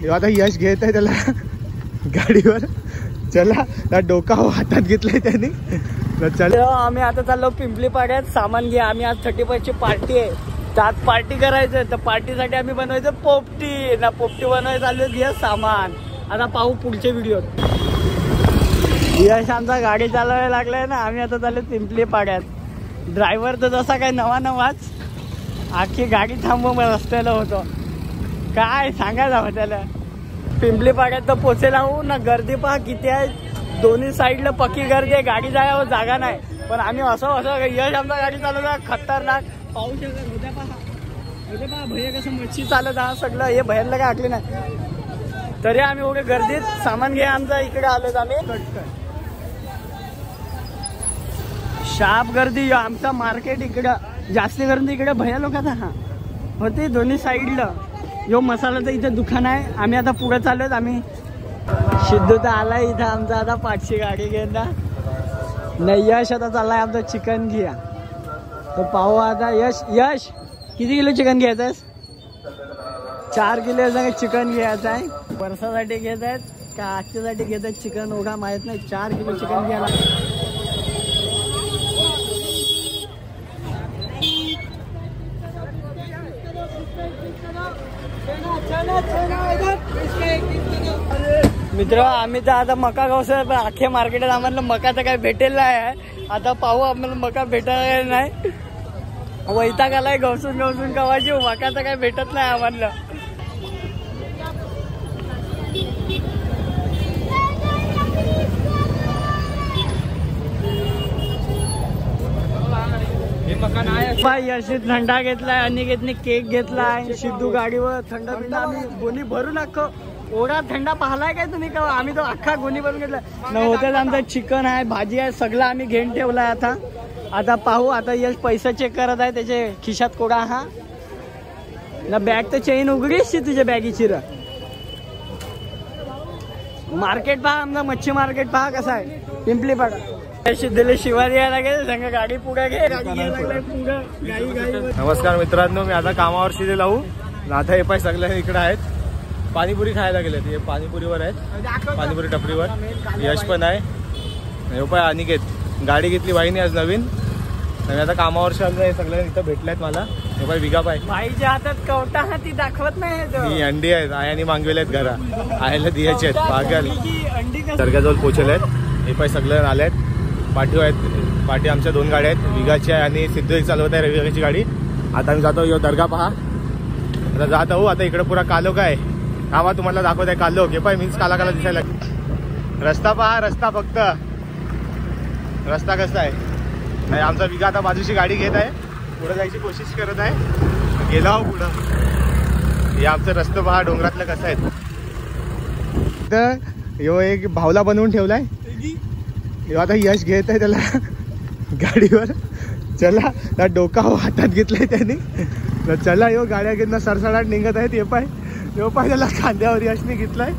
आता यश घेत आहे त्याला गाडीवर. चला त्या डोका हातात घेतलाय त्याने. चला आम्ही आता चाललो पिंपली पाड्यात सामान घ्या. आम्ही आज 31 ची पार्टी आहे, त्यात पार्टी करायचं. तर पार्टीसाठी आम्ही बनवायचं पोपटी ना, पोपटी बनवायचं चालू घ्या सामान. आता पाहू पुढच्या व्हिडिओत. यश आमचा गाडी चालवायला लागलाय ना. आम्ही आता चाललो पिंपली पाड्यात. ड्रायव्हर तर जसा काय नवाच आखी गाडी थांबवून रस्त्याला होतो. काय सांगायला हवं त्याला. पिंपली पाड्यात तर पोचेला हो ना. गर्दी पहा किती आहे, दोन्ही साईडला पक्की गर्दी आहे, गाडी जायवर जागा नाही. पण आम्ही असं यश आमचा गाडी चालवता खतरनाक. पाहू शकता उद्या पहा भैया कसं मच्छी चालत हा सगळं. हे भैयाला काय आखली नाही तरी आम्ही एवढे गर्दीत सामान घ्या आमचा इकडे आलोत आम्ही. शाप गर्दी. आमचा मार्केट इकडं जास्ती गर्दी इकडे भैया लोकांचा हा होते दोन्ही साईडला. यो मसाल्याचं इथं दुकान आहे. आम्ही आता पुढे चाललोत. आम्ही सिद्धू तर आलाय इथं आमचा आता पाठची गाडी घ्यायला. नाही यश आता चाललाय आमचं चिकन घ्या. तर पाहू आता. यश किती किलो चिकन घ्यायचं आहे? 4 किलो चिकन घ्यायचं आहे. वर्षासाठी घेत आहेत का आजच्यासाठी घेत आहेत चिकन एवढा माहित नाही. 4 किलो चिकन घ्यायला. मित्र आम्ही तर आता मका गावसर पण अख्ख्या मार्केटात आम्हाला मकाचं काही भेटेल नाही. आता पाहू आम्हाला मका भेटायला नाही. वैताग आलाय गवसून कवाची. मकाचं काही भेटत नाही आम्हाला. यशीत थंडा घेतलाय, अनिकेतने केक घेतलाय. सिद्धू गाडीवर थंड पिंड आम्ही गोणी भरून अख्खं. एवढा थंडा पाहिलाय काय तुम्ही का? आम्ही तो अख्खा गोणी भरून घेतलाय. नव्हत्याच आमचं चिकन आहे, भाजी आहे, सगळं आम्ही घेऊन ठेवलाय. आता पाहू. आता यश पैसा चेक करत आहे त्याच्या खिशात कोडा हा ना. बॅग तर चेन उघडीच तुझ्या बॅगीची र. मार्केट पहा आमचा, मच्छी मार्केट पहा कसं आहे पिंपली पाडा. सिद्धूला शिवाजी यायला लागेल संग गाडी पुढे घे. नमस्कार मित्रांनो, मी आता कामावर शिले लावू. आता हे पाय सगळे इकडे आहेत. पाणीपुरी खायला गेलेत. हे पाणीपुरीवर आहेत, पाणीपुरी टपरीवर. यश पण आहे. हे पाय अनिकेत. गाडी घेतली बाईने आज नवीन. आता कामावर हे सगळे इथं भेटल्यात मला. हे पाय विगा पाय. बाईच्या हातात कवटा हाती दाखवत नाही. ही अंडी आहेत, आयानी मागविले आहेत घरा. आयला दियाचे आहेत. पागल दर्ग्याजवळ पोचले आहेत. हे पाय सगळे आले आहेत. पाठी आहेत. पाठी आमच्या 2 गाड्या आहेत, विगाची आहे आणि सिद्धू एक चालवत आहे रविवारची गाडी. आता आम्ही जातो. यो दर्गा पहा. आता जात आहो. आता इकडे पुरा कालो काय हा तुम्हाला दाखवत आहे. कालो घे पाय मीन्स काला काला दिसायला. रस्ता पहा. रस्ता फक्त रस्ता कसा आहे. नाही आमचा विगा आता बाजूची गाडी घेत आहे. पुढे जायची कोशिश करत आहे. गेला हो पुढं. हे आमचं रस्ता पहा डोंगरातलं कसं आहे. तर यो एक भावला बनवून ठेवलाय. आता यश घेत आहे त्याला गाडीवर. चला त्या डोका हातात घेतलाय त्याने. चला यो गाड्या घेतला सरसराट निघत आहेत. हे पाय यो पाय त्याला कांद्यावर यशने घेतलाय.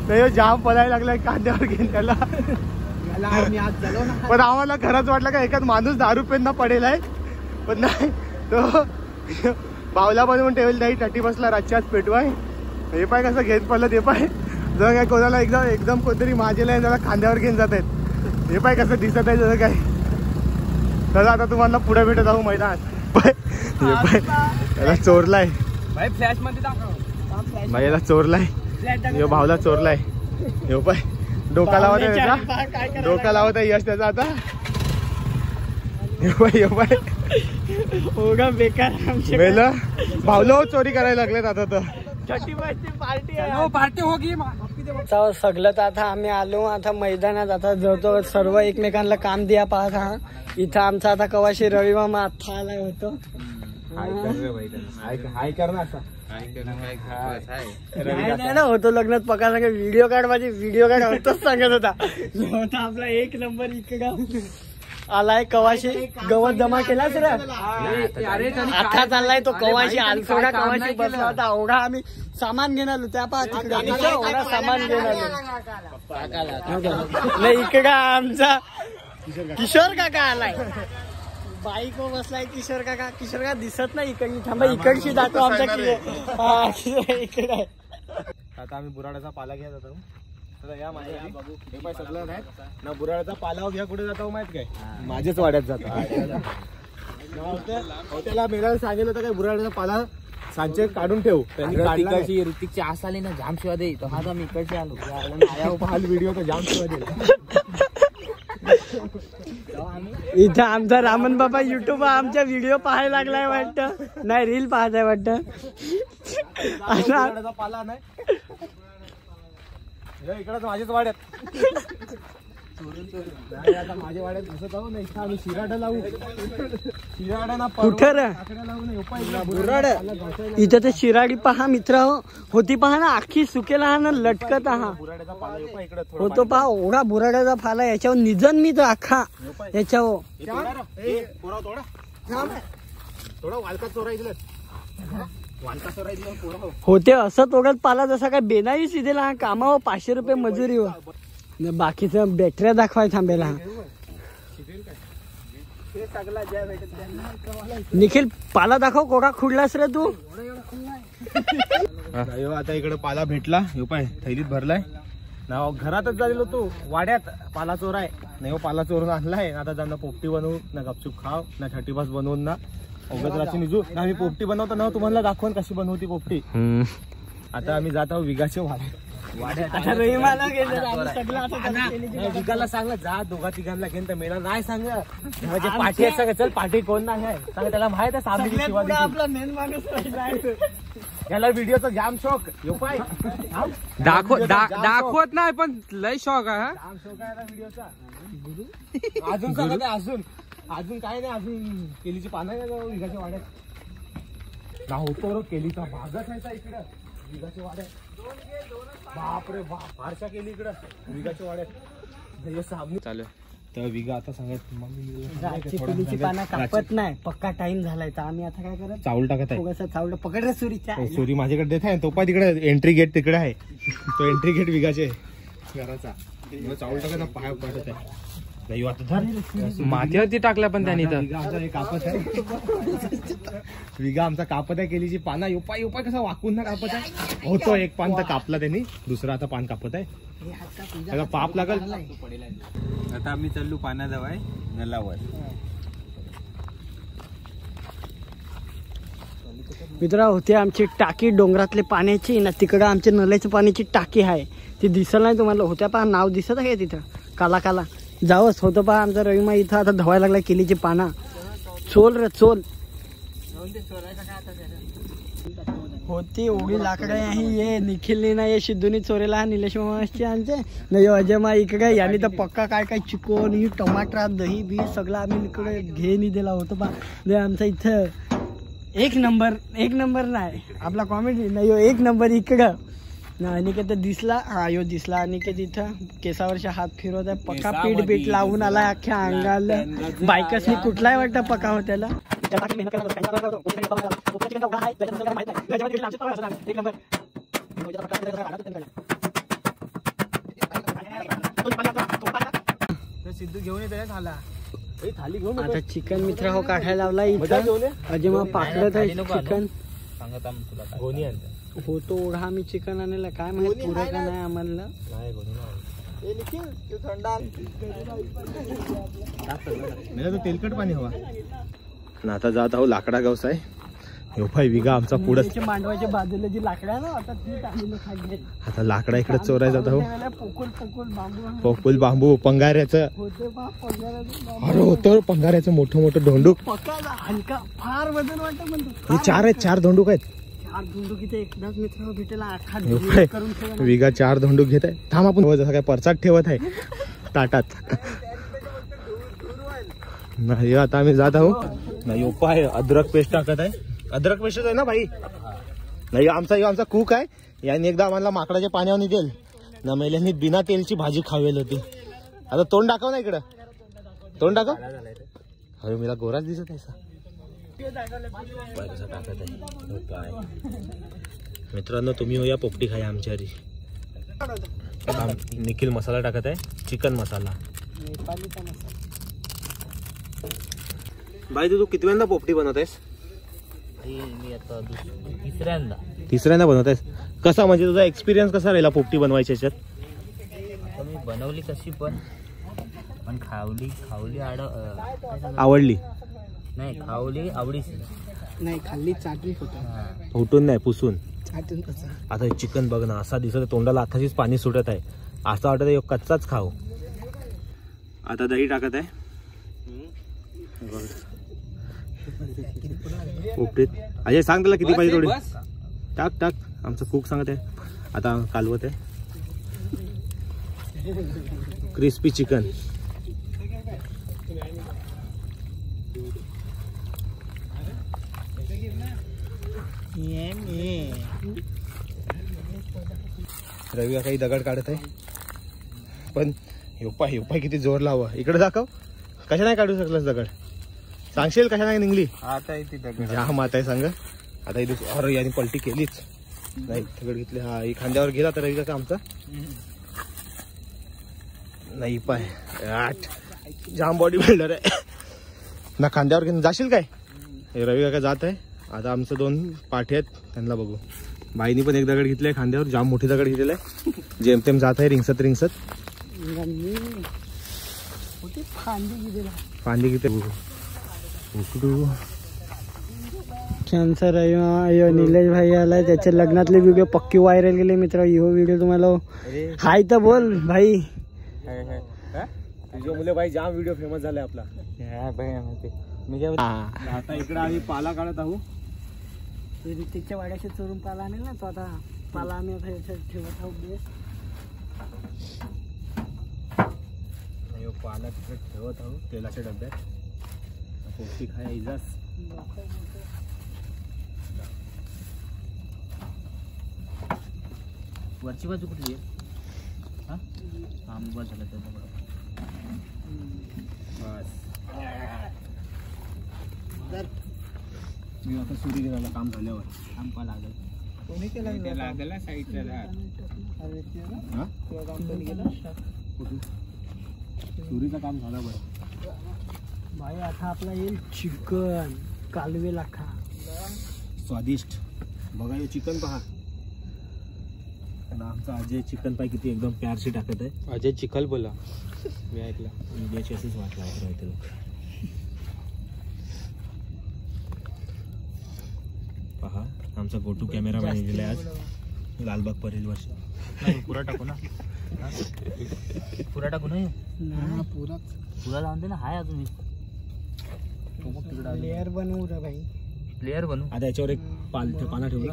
तर यो जाम पडायला लागलाय कांद्यावर घेऊन त्याला. पण आम्हाला खरंच वाटलं का एखाद माणूस दारू पेन पडेल आहे. पण नाही, तो बावला बनवून ठेवेल. नाही टटी बसला रातच्याच पेटवाय. हे पाय कसं घेत पडलं. ते पाय जर काय कोणाला एकदम कोणतरी माझेला त्याला खांद्यावर घेऊन जात आहेत. हे पाय कसं दिसत आहे जसं काय. चला आता तुम्हाला पुढे भेटत आहो मैदानात. याला चोरलाय फ्लॅश मध्ये याला चोरलाय. यो भावला चोरलाय. यो पाय डोका लावत आहे त्याचा. डोका लावत आहे यश त्याचा. आता यो पाय बेकार भावलो चोरी करायला लागलेत. आता तर पार्टी होगी सगळं. आता आम्ही आलो आता मैदानात. आता जवळ सर्व एकमेकांना काम द्या पाहत हा. इथं आमचा आता कवाशी रविवार मग आता आलाय होतो. नाही ना होतो लग्नात पका सांगा व्हिडिओ काढ. माझी व्हिडिओ काढ होतच सांगत होता. आपला 1 नंबर इकडं आलाय. कवाशी गवत जमा केला सर. आता चाललाय तो कवाशी आलफोडा. कवाशी बसला होता. एवढा आम्ही सामान घेऊन आलो. त्या पाहा एवढा सामान घेऊन आलो. नाही इकडं आमचा किशोर काका आलाय. बाईक वर बसलाय किशोर काका. किशोर काका दिसत नाही इकडची. थांबा इकडची दाखव आमचा किशोर. इकडे आता आम्ही बुराडाचा पाला घ्या जातो. तर या माझ्या हे पाय सगळं नाही ना. बुराडाचा पाला घ्या कुठे जातो माहित काय? माझ्याच वाड्यात जातो. त्याला मेळायला सांगितलं होतं काय बुराडाचा पाला सांचे काढून ठेव. तिकडची ऋतिकची आस आली ना जाम शिवा दे. तो आता मी इकडचे आलो हाल व्हिडिओ तर जाम शिवा दे. इथं आमचा रामन बाबा युट्यूब आमच्या व्हिडिओ पाहायला लागलाय वाटतं. नाही रील पाहताय वाटतं. बुराडाचा पाला नाही इकडं माझ्याच वाड्यात. आता माझ्या वाड्यात असं जाऊ ना. इथं आम्ही शिराडा लावू. शिराडा ना कुठं रे? इथं तर शिराडी पहा मित्र होती. पहा ना आखी सुकेला हा ना लटकत हा बुराड्याचा पाला इकडं होतो. पहा ओढा बुराड्याचा फाला याच्यावर निजन मी तो आखा याच्यावर थोडा वालका चोरायचं होते. असं तोडत पाला जसा काय बेनाही सिधेला हा कामावर 500 रुपये मजुरी हो. बाकीचं बॅटऱ्या दाखवाय थांबेला. निखिल पाला दाखव. कोडा खुडलास रे तू. आता इकडे पाला भेटला. यो पाय थैलीत भरलाय ना. घरातच झालेलो तू वाड्यात पाला चोराय नाही. पाला चोरून आणलाय. आता त्यांना पोपटी बनवू ना. गपचूप खाव ना. छटीबास बनवून ना. अवगत निजू ना. आम्ही पोपटी बनवतो ना. तुम्हाला दाखवून कशी बनवती पोपटी. आता आम्ही जात आहोत विगाचे विकाला सांगलं जा. दोघा तिघांना घेऊन तर मेला नाही सांग. पाठी आहे सांग. चल पाठी कोण नाही आहे सांग. त्याला माहित आहे सामने आपला मेन माणूस याला व्हिडिओचा जाम शौक. यो पाय दाखवत नाही पण लय शौक आहे. जाम शौक आहे व्हिडिओचा. अजून सांगत आहे. अजून काय नाही. अजून केलीची पानं आहे विगाच्या वाड्यात ना. होतो केलीचा भागच आहे इकडं विगाच्या वाड्यात. बापरे बाप फारशा केली इकडं विगाच्या वाड्यात. चालू तर विगा आता सांगत केलीची पानं कापत नाही. पक्का टाइम झालाय तर आम्ही आता काय करत चावल टाकत आहे. चावलं पकड रे सुरीच्या. सुरी माझ्याकडे देत आहे. तो पाय तिकडे एंट्री गेट तिकडे आहे. तो एंट्री गेट विगाचे घराचा. चावल टाकत पाय पडत आहे. मातीवरती टाकला पण त्यांनी तर. कापत आहे विगा आमचा कापत आहे. केलीची पाना उपाय कसा वाकून ना कापत आहे. होतो एक पान तर कापला त्यांनी. दुसरा आता पान कापत आहे. पाप लागल. आता आम्ही चाललो पाण्याजवळ नलावर. मित्र होते आमची टाकी डोंगरातले पाण्याची ना. तिकडं आमच्या नल्याच्या पाण्याची टाकी आहे. ती दिसत नाही तुम्हाला. होत्या पहा नाव दिसत आहे तिथं काला काला. जावंच होतं पहा आमचा रविमा इथं आता धवायला लागला. केलीची पाना चोल रे चोल होती. एवढी लाकडं आहे. ये निखिलने ना. ये सिद्धूनी चोरेला हा निलेश मामाचे आमचे नाही. अजय मा इकडे यांनी तर पक्का काय काय चिकन ही टमाटर दही बी सगळं आम्ही इकडे घेऊन दिला होतं पा. आमचा इथं एक नंबर नाही आपला कॉमेडी नाही. एक नंबर इकडं अनिकेत दिसला. हा यो दिसला अनिकेत इथं केसावरच्या हात फिरवत आहे. पक्का पीठ लावून आलाय अख्ख्या अंगाला. बायकसनी कुठलाही वाटतं पक्का हो त्याला. सिद्धू घेऊन येते थाला. थाली घेऊन आता चिकन मित्र हो काढायला लावला इथं. अजय मग पाकडत आहे चिकन. सांगत तुला गोणी आणते होतो ओढा आम्ही चिकन आणलेला. काय माहिती पुरं का नाही आम्हाला. तेलकट पाणी हवा ना. आता जात आहो लाकडा गावसा आहे. योपाय विगा आमचा पुढे मांडवाच्या बाजूला जी लाकडा ना आता ती टाकलेलं खाली. आता लाकडा इकडे चोराय जात आहो. पोकुल बांबू पंगाऱ्याचं अरे होतं. पंगाऱ्याचं मोठं धोंडूक हलका फार वजन वाटत म्हणतो. हे 4 आहेत. 4 धोंडूक आहेत. 4 धोंडूक इथे एकदाच मित्र भेटेला. आखा विगा 4 धोंडूक घेत आहे. थांब आपण जसं काय परचाट ठेवत आहे ताटात. नाही आता आम्ही जात आहो. नाही उपाय अद्रक पेस्ट टाकत आहे. अद्रक पेस्ट आहे ना भाई. नाही आमचा कुक आहे. यांनी एकदा आम्हाला माकडाच्या पाण्यावर निघेल ना. महिलांनी बिना तेलची भाजी खावेल होती. आता तोंड दाखव ना इकडं. तोंड दाखव. अरे मला गोराच दिसत आहे. मित्रांनो तुम्ही हो या पोपटी खाया आमच्या घरी. निखिल मसाला टाकत आहे. चिकन मसाला. भाई तू कितव्यांदा पोपटी बनवत आहेस. मी आता तिसऱ्यांदा. तिसऱ्यांदा बनवतायस. कसा म्हणजे तुझा एक्सपिरियन्स कसा राहिला पोपटी बनवायच्या याच्यात? आता मी बनवली कशी पण खावली काय सांगू? आवडली नाही खावली आवडीची नाही खाल्ली चाटली होतं. उठून नाही पुसून. चाटून कसं आता हे चिकन बघ ना, असा दिसत तोंडाला आताशीच पाणी सुटत आहे. असं वाटत आहे कच्चाच खाऊ. आता दही टाकत आहे पोपटीत. अजय सांग तुला किती पाहिजे थोडी टाक टाक. आमचं कुक सांगत आहे. आता कालवत आहे क्रिस्पी चिकन. रवी काही दगड काढत आहे पण हिप्पा किती जोर लावा. इकडे दाखव. कशा नाही काढू शकलास दगड? सांगशील कशा नाही निघली? आता इथे दगड हा मात आहे सांग. आता इथे अरे याने पलटी केलीच नाही. दगड घेतले. हा ही खांद्यावर गेला तर रवी काका आमचा नाही पाय आठ जाम बॉडी बिल्डर आहे ना. खांद्यावर घेऊन जाशील काय? हे रवी काका जात आहे. आता आमचं 2 पाठी आहेत त्यांना बघू. बाईनी पण एक दगड घेतलाय खांद्यावर. जाम मोठी दगड घेतलेला आहे. जेमतेम जात आहे रिंगसत फांदी किती उकडू. छान सर अयो निलेश भाई आलाय. त्याच्या लग्नातले व्हिडिओ पक्की व्हायरल गेले मित्र. ह्यो व्हिडिओ तुम्हाला हाय तर बोल भाई. तुझ्या मुले भाई जाम व्हिडिओ फेमस झालाय आपला. आता इकडे आम्ही पाला काढत आहोत. ऋतिकच्या वाड्याशी चोरून पाला आणेल ना तो. आता पाला आम्ही आता याच्यात ठेवत आहोत. पाला तिकडे ठेवत आहोत तेलाच्या डब्यात. पौष्टिक आहे इजाज. वरची बाजू कुठली आहे? हा बस झालं त्याचं बस. मी आता सुरी गेला काम झाल्यावर आंबा लागल. कोणी केला? लागला साईडला. सुरीचं काम झालं बरं भाई. आता आपला येईल चिकन कालवे लाखा. स्वादिष्ट बघा. हे चिकन पहा. आमचा अजय चिकन पाय किती एकदम प्यारशी टाकत आहे. अजय चिखल बोला मी ऐकला. मीडियाची अशीच वाट लावत राहते लोक. पहा आमचा गोटू कॅमेरामॅन दिलाय आज लालबाग परेल वर्ष. पुरा टाकू ना. पुरा टाकू ना. पुरा लावून दे ना. हाय अजून लेअर बनवू रे भाई. प्लेयर बनू. आता याच्यावर एक पाना ठेवला.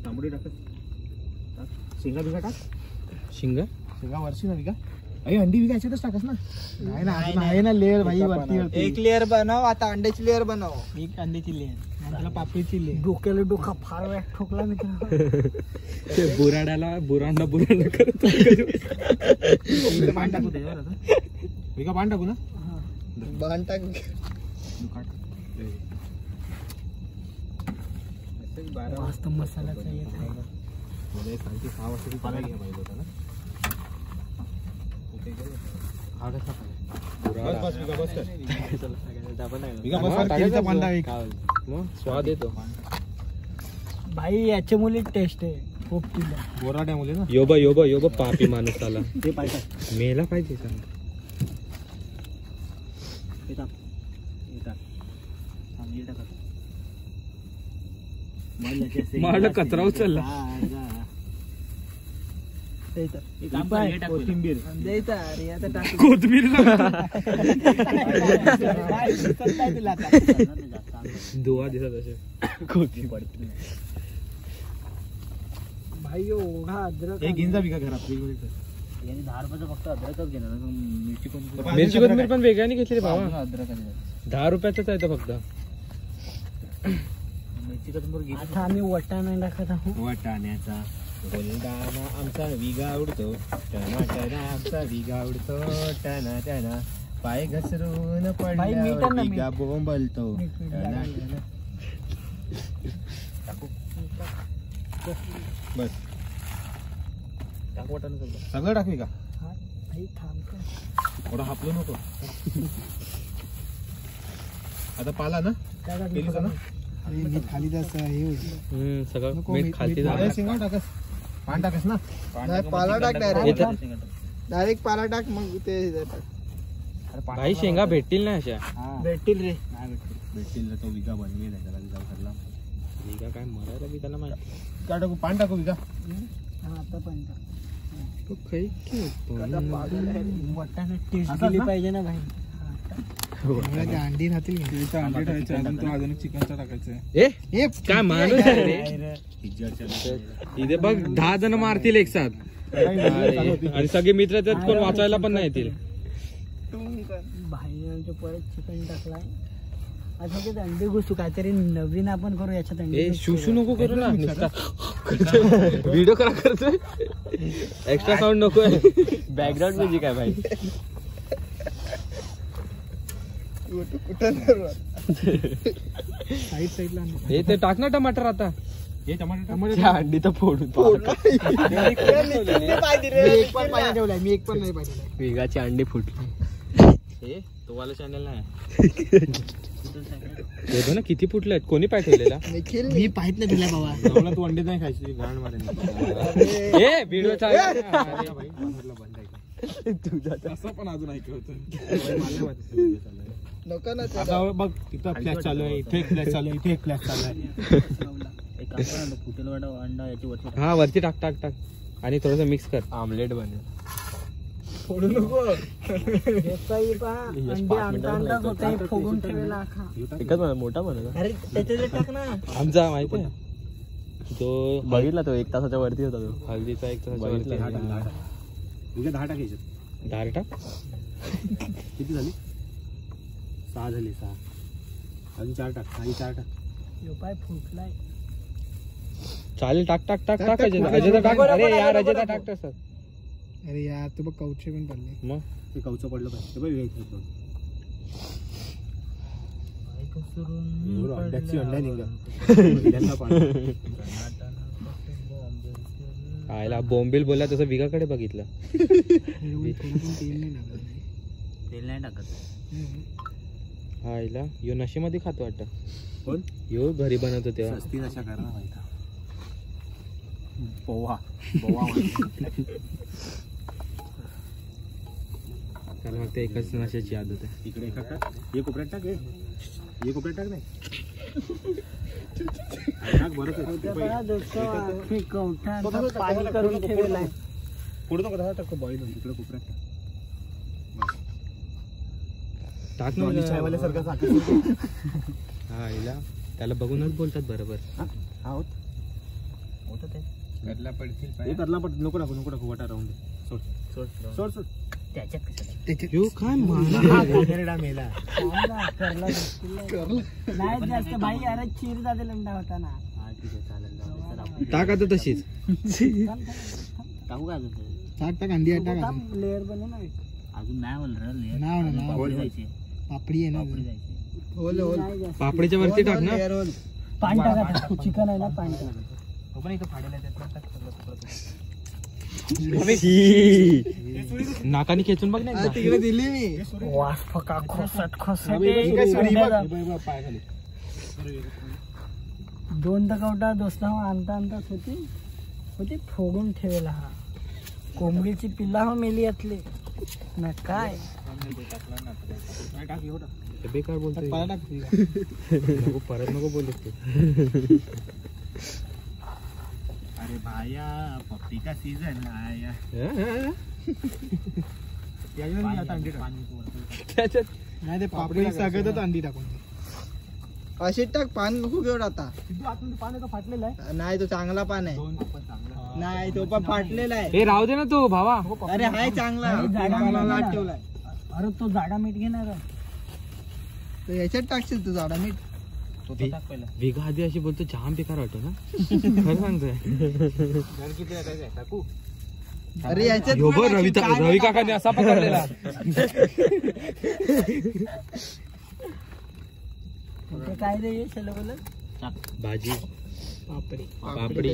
तांबडी टाकत. शेंगा बिगा टाक. शेंगा वरची ना विका. अरे अंडी विका याच्यातच टाकस ना. नाही ना अजून आहे ना लेअर भाई वरती. एक लेअर बनव. आता अंड्याची लेअर बनव. एक अंड्याची लेअर. त्याला पापडीची लेअर. डोक्याला डोका फार वेळ ठोकला मित्र. बुराडाला करत. पान टाकू त्याच्यावर आता. विका पान टाकू ना. बाण टाक. मस्त मसाल्याचा येत आहे. मला सांगते 6 वाजता पाला घ्या पाहिजे होता ना. हा कसा स्वाद येतो भाई. याच्या मुली टेस्ट आहे पोपटीला. बोराट्या मुले ना. योबा पापी माणूस आला. ते पाहिजे मेला पाहिजे सांग. मला कचरा उचलला. कोथिंबीर द्यायचा अरे आता टाक. कोथमीर दुवा दिसत असे. भाई ओढा अद्रक. एक गिंजा बिका घरात. 10 रुपयाचं फक्त अद्रकच घेणार. मिरची कोथिंबीर पण वेगळ्याने घेतली बाबा. अद्रक 10 रुपयाचंच आहे फक्त. मिरची कोथिंबीर. आता आम्ही वटाणा टाकत आहोत. वटाण्याचा गोलदाना आमचा विगा उडतो. टना टना आमचा विगा उडतो. टना टना पाय घसरून भाई मीठ पडला ना, विगा बोंबलतो. मीठ. टना टना. बस टाक वाटाणा सगळं टाकवी का? भाई थांब थोडा हापलो नको. आता पाला ना केलीस ना खाली जास्त हे होईल. सगळं मीठ खालती शेंगा टाकस पान टाकस ना पाला टाक डायरेक्ट पाला टाक मग ते भाई शेंगा भेटतील ना अशा. भेटतील रे. भेटतील तो विका बनवेल त्याला विका ठरला. विका काय मरायला बी त्याला माहिती. काय टाकू पान टाकू विका. आता पण तो काही वाटाणे टेस्ट केली पाहिजे ना भाई. अंडी राहतील अंडे ठेवायचे अजून तो अजून चिकनचा टाकायचं. ए काय माणूस आहे रे. इथे बघ 10 जण मारतील एक साथ आणि सगळे मित्र त्यात कोण वाचायला पण नाही येतील. भाई आमच्या परत चिकन टाकलाय. आता ते अंडे घुसू काहीतरी नवीन आपण करू याच्यात. अंडे शूशू नको करू ना. व्हिडिओ करा करतोय. एक्स्ट्रा साऊंड नको आहे. बॅकग्राऊंड म्युझिक आहे भाई. हे ते टाक ना टमाटर आता. हे टमाटर अंडी तर फोडून मी एक पण नाही पाहिजे. वेगाची अंडी फुटली. हे तो वाला चॅनल नाही. ना किती फुटले आहेत. कोणी पाठवलेला. मी पाहित नाही तुला बाबा. तू अंडे नाही खायची घाण मारेल. ए व्हिडिओ चालू असं पण अजून ऐकलं होतं. नको ना आता बघ तिथं फ्लॅश चालू आहे. इथे एक फ्लॅश चालू आहे. इथे एक फ्लॅश चालू आहे. अंडा याची वरती. हा वरती टाक टाक टाक आणि थोडस मिक्स कर. आमलेट बनेल. फोडू नको. फुगून ठेवलेला एकच मोठा बनला. अरे त्याच्यात टाक ना. आमचा माहिती आहे जो बघितला तो 1 तासाच्या वरती होता. तो हल्दीचा 1 तासाच्या वरती. 10 टाकायचे. 10 टाक. किती झाली. 6 झाली. 6 अजून 4 टाक. 4 टाक. पाय फुटलाय. चालेल टाक टाक टाक टाक. अजय टाक. अरे यार अजय टाक तसं. अरे यार तू बघ कौचे पण पडले. मग ते कवचं पडलं पाहिजे. अंड्याची अंड्या निघा. आयला बोंबील बोला तसं विगाकडे बघितलं. तेल नाही टाकत. आयला यो नशेमध्ये खातो वाटतं. कोण यो घरी बनवतो तेव्हा. सस्ती नशा करणार माहिती. पोहा त्याला फक्त एकच नशाची आदत आहे. इकडे एका टाक. हे कोपऱ्यात टाक. हे कोपऱ्यात टाक. नाही टाक. बरं पाणी करून ठेवलाय. पुढे नको. टाक बॉईल होईल. इकडे कोपऱ्यात टाक ना. चायवाल्यासारखं साखर. हा आईला त्याला बघूनच बोलतात बरोबर. करला पडतील. करला पडतील. नको टाकू. नको टाकू. वाटा राहून दे. सोड सोड सोड सोड. त्याच्यात यो काय मेला. नाही जास्त भाई. अरे चीर जाते लंडा होता ना. टाक आता तशीच. टाकू का अजून. टाक टाक अंडी टाक. लेअर बनव ना. अजून नाही लेअर. पापडी आहे ना. पापडीच्या वरती टाक ना. पाणी टाका. चिकन आहे ना. पाणी टाका. नाकाने खेचून बघ ना. तिकडे दिली मी. वास फका खोसट खोसट. 2 कवटा दोस्ता आणता आणताच होती फोगून ठेवला. हा कोंबडीची पिल्ला हो मेली यातले ना. काय बेकार बोलतोय. परत नको बोलत तू. अरे भाया पप्पी का सीजन आया. नाही ते पापडी सगळ्यातच अंडी टाकून. अशी टाक. पान नको घेऊन. आता पान का फाटलेला आहे. नाही तो चांगला पान आहे. नाही तो पण फाटलेला आहे. हे राहू दे ना तू भावा. अरे हाय चांगला. लाट ठेवलाय. अरे तो जाडा मीठ घेणार. तर याच्यात टाकशील तू जाडा मीठ. विगा आधी अशी बोलतो जाम बेकार वाटतो ना. खरं सांगतोय. टाकू. अरे याच्यात रवी काकाने असा पकडलेला. काय रे. बोल भाजी पापडी. पापडी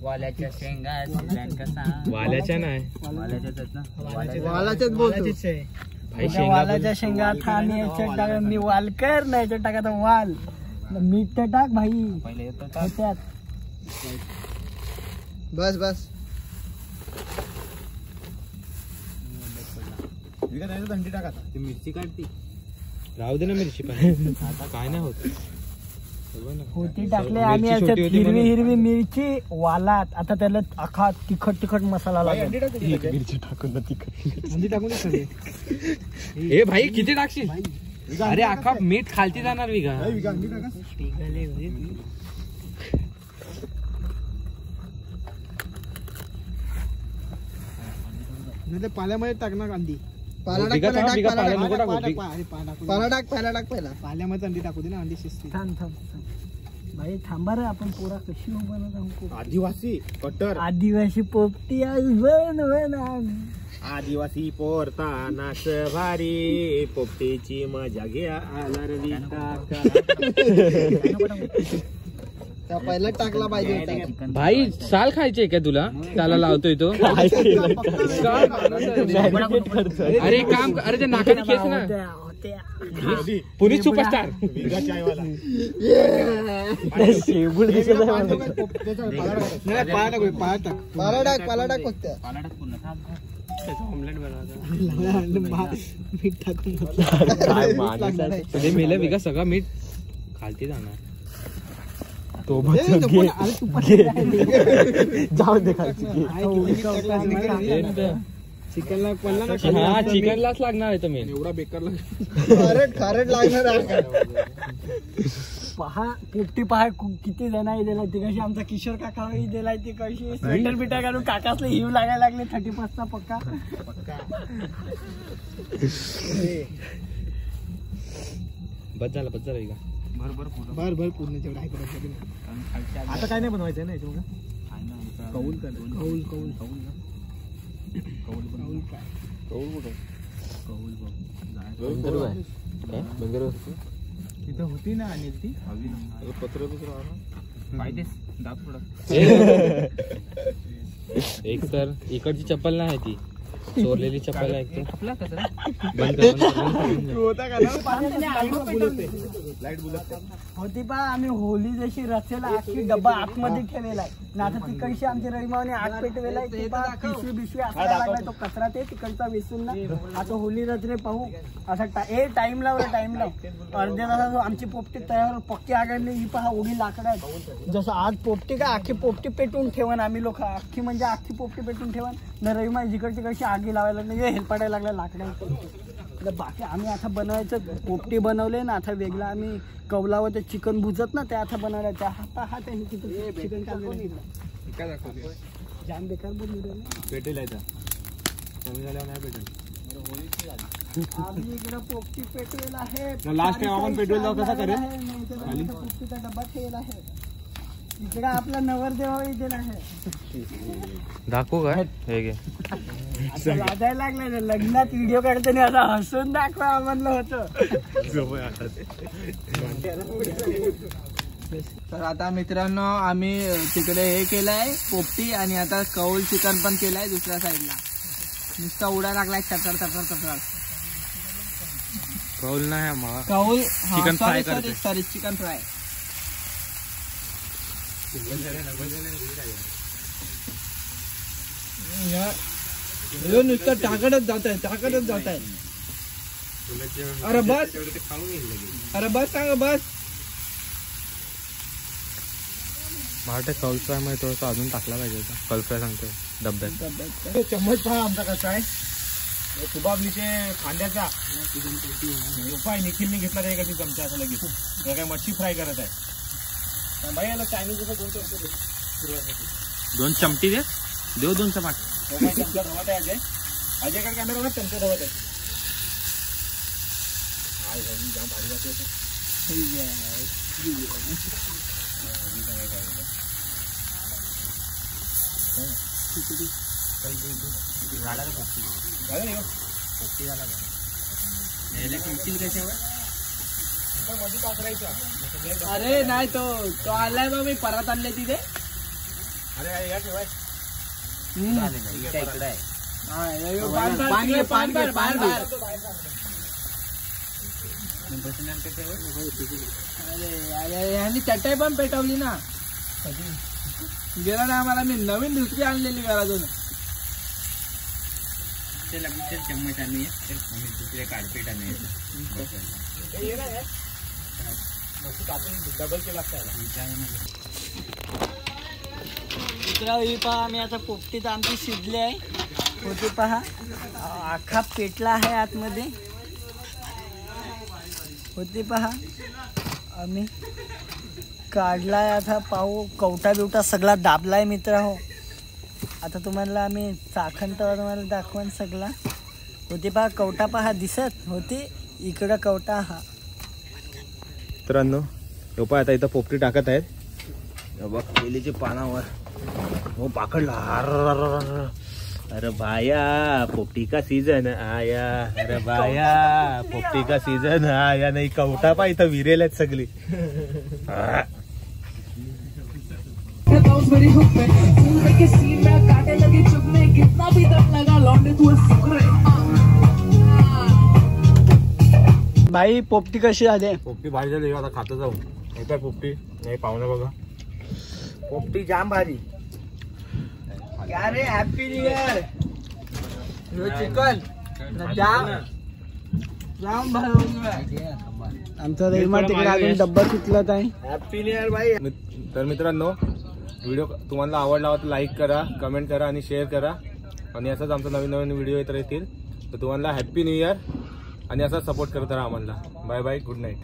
वाल्याच्या शेंगा वाल्याच्या नाही वालाच्याच बोलतो भाई शेंगा वालाच्या शेंगा आता आम्ही याच्यात टाक. मी वालकर नाही याच्यात टाका वाल. मीठ तर टाक भाई त्याच्यात. बस बस थंडी टाका मिरची काढती राहू दे ना मिरची पण काय नाही होत होती टाकले आम्ही मिरची याच्यात छोटी होती हिरवी म्हणून. हिरवी मिरची वालात. आता त्याला अख्खा तिखट मसाला लागेल. मिरची टाकून तिखट अंडी टाकून दे सगळे. ए भाई किती टाकशील अरे अख्खा मीठ खालती जाणार विगा अंडी टाका नाही ते पाल्यामध्ये टाकणार अंडी. पाला टाक विगा पाला थांब, टाक विगा पाला पाला टाक नको टाकू. पाला टाक पाला टाक पहिला पाल्यामध्ये अंडी टाकू दे ना अंडी शिजते. थांब भाई थांबा रे. आपण पोरा कशी बनवत आहोत. आदिवासी कट्टर आदिवासी पोपटी आज बन आदिवासी पोरता नाच भारी पोपटीची मजा घ्या त्या पहिला टाकला पाहिजे होता. भाई साल खायचे का तुला त्याला लावतोय तो अरे काम अरे ते नाकाने खेच ना पुणे सुपरस्टार नाही पाला टाक पाला टाक पाला टाक पाला टाक फक्त मीठ टाकून तुझे मेलं विका सगळं मीठ खालती जाणार जाऊ दे खालची चिकनला पडला ना हा चिकनलाच लागणार आहे तो मेन एवढा बेकार खारट लागणार आहे. पहा पोपटी पहा किती जण दिला ती कशी आमचा किशोर काका दिलाय ती कशी स्वेटर बिटर घालून काकासला हिव लागायला लागले 35 चा पक्का बस झाला विका भर पूर्ण जेवढा आहे करायचं. आता काय नाही बनवायचं ना याच्यामध्ये कौल तिथं होती ना आणि ती पत्र एक तर इकडची चप्पल नाही ती चोरलेली चप्पल आहे एक होती पहा आम्ही होली जशी रचेला आखी डब्बा आतमध्ये ठेवलेला आहे ना. आता तिकडची आमची रविमावने आग पेटवेलाय पिशवी असायला लागलाय तो कचरा ते तिकडचा विसरून ना. आता होली रचने पाहू असा टाइम लाव अर्ध्या तासात आमची पोपटी तयार पक्की आगडली. ही पहा उडी लाकडं आहेत. जसं आज पोपटी का आखी पोपटी पेटून ठेवन आम्ही लोक अख्खी म्हणजे अख्खी पोपटी पेटून ठेवन ना. रविमा जिकडची कशी आगी लावायला लागली हेलपाडायला लागल्या लाकड्या. बाकी आम्ही आता बनवायचं पोपटी बनवले ना. आता वेगळा आम्ही कौलावर ते चिकन भुजत ना ते आता बनवलं. त्या हा चिकन जाम बेकार बनवलं पेटेल आहे कमी झाल्यावर नाही पेटेल. आम्ही इकडं पोपटी पेटवेल आहे. लास्ट टाइम आपण पेट्रोल जाऊ कसा करेल पोपटीचा डब्बा ठेवला आहे. इकडे आपला नवरदेव इथे आहे. दाखवू काय हे घे आता लाजायला लागलाय ना. लग्नात व्हिडिओ काढताना आता हसून दाखवा म्हणलं होतं. तर आता मित्रांनो आम्ही तिकडे हे केलंय पोपटी आणि आता कौल चिकन पण केलंय दुसऱ्या साईडला. नुसता उडा लागलाय चटर. कौल नाही कौल चिकन फ्राय करते. Sorry chicken fry. नुसतं टाकतच जात आहे. अरे बस सांग बस. मला कौल फ्राय मध्ये थोडंसं अजून टाकला पाहिजे होता. कौल फ्राय सांगतोय डब्यात. चम्मच पहा आमचा कसा आहे. सुबाबलीचे खांद्याचा उपाय निखिलने घेतला नाही का ती चमचा असं लगेच काय मच्छी फ्राय करत आहे. भाई याला चायनीज दोन चमटी दे देऊ 2 चपाट. धवत आहे अजयकडे कॅमेरा चमचा धवत आहे. अरे नाही तो आलाय बा. मी परत आणले तिथे यांनी चटई पण पेटवली ना गेला ना आम्हाला. मी नवीन दुसरी आणलेली घरातून. चम्मच आणि दुसरे कार्पेट आणि ही पहा आम्ही आता पोपटी तर आमची शिजली आहे. होती पहा आखा पेटला आहे आतमध्ये. होती पहा आम्ही काढलाय. आता पाहू कवटा बिवटा सगळा दाबलाय मित्र हो. आता तुम्हाला आम्ही चाखण तर तुम्हाला दाखवून सगळा. होती पहा कवटा पहा दिसत होती इकडं कवटा. हा मित्रांनो लोपा आता इथं पोपटी टाकत आहेत. बघ केलीच्या पानावर हो पाकडला. अरे भाया पोपटी का सीजन आया. अरे भाया पोपटी का सीजन आया. नाही कवटा पा इथं विरेल आहेत सगळी. भाई पोपटी कशी झाली? पोपटी भारी झाली. आता खातो जाऊ. नाही काय पोपटी नाही पाहुणा बघा. पोपटी जाम भारी. क्या रे हॅपी न्यू इयर. चिकन जाम जाम भारी. आमचा रेलमार तिकडे अजून डब्बा सुटलाच आहे. हॅपी न्यू इयर भाई. तर मित्रांनो व्हिडिओ तुम्हाला आवडला तर लाईक करा, कमेंट करा आणि शेअर करा. आणि असंच आमचं नवीन नवीन व्हिडिओ येत राहतील. तर तुम्हाला हॅपी न्यू इयर आणि असा सपोर्ट करत राहा आम्हाला. Bye bye, good night.